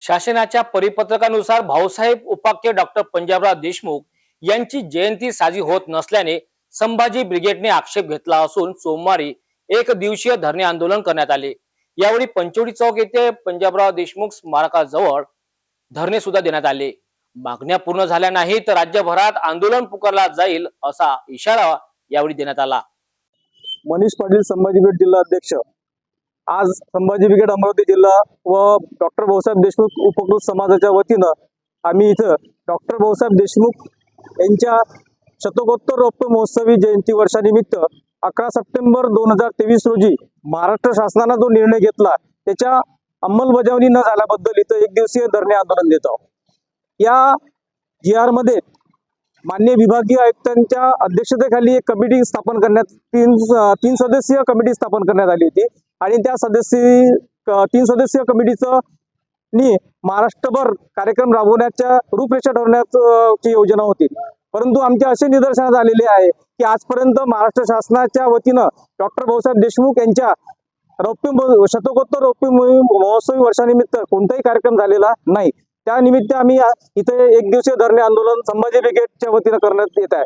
शासनाच्या परिपत्रकानुसार भाऊसाहेब उपाख्य डॉक्टर पंजाबराव देशमुख यांची जयंती साजरी होत नसल्याने संभाजी ब्रिगेडने आक्षेप घेतला असून सोमवारी एक दिवसीय धरणे आंदोलन करण्यात आले। यावेळी पंचवटी चौक येथे पंजाबराव देशमुख स्मारकाजवळ धरणे सुद्धा देण्यात आले। मागण्या पूर्ण झाल्या नाही तर राज्यभरात आंदोलन पुकारला जाईल असा इशारा यावेळी देण्यात आला। मनीष पाटील संभाजी ब्रिगेड जिल्हा अध्यक्ष। आज संभाजी ब्रिगेड अमरावती जिल्हा व डॉक्टर भाऊसाहेब देशमुख उपकृत समाजाच्या वतीनं आम्ही इथं डॉक्टर भाऊसाहेब देशमुख यांच्या शतकोत्तर रौप्य महोत्सवी जयंती वर्षानिमित्त 11 सप्टेंबर 2023 रोजी महाराष्ट्र शासनाने जो निर्णय घेतला त्याच्या अंमलबजावणी न झाल्याबद्दल इथं एक दिवसीय धरणे आंदोलन देत आहोत। या GR मध्ये माननीय विभागीय आयुक्तांच्या अध्यक्षतेखाली एक कमिटी स्थापन करण्यात तीन सदस्यीय कमिटी स्थापन करण्यात आली होती आणि त्या तीन सदस्यीय कमिटीचं महाराष्ट्रभर कार्यक्रम राबवण्याच्या रूपरेषा ठरवण्याची योजना होती। परंतु आमच्या असे निदर्शनास आलेले आहे की आजपर्यंत महाराष्ट्र शासनाच्या वतीनं डॉक्टर भाऊसाहेब देशमुख यांच्या शतकोत्तर रौप्य महोत्सवी वर्षानिमित्त कोणताही कार्यक्रम झालेला नाही। त्या निमित्त आम्ही इथे एक दिवसीय धरणे आंदोलन संभाजी ब्रिगेडच्या वतीनं करण्यात येत आहे।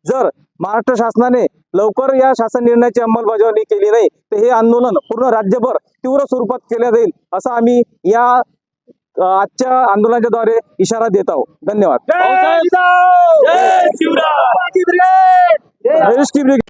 जर महाराष्ट्र शासनाने लवकर या शासन निर्णयाची अंमलबजावणी केली नाही तर हे आंदोलन पूर्ण राज्यभर तीव्र स्वरूपात केले जाईल असा आम्ही या आजच्या आंदोलनाच्या द्वारे इशारा देत आहोत। धन्यवाद। जय शिवराय। जय शिवराय।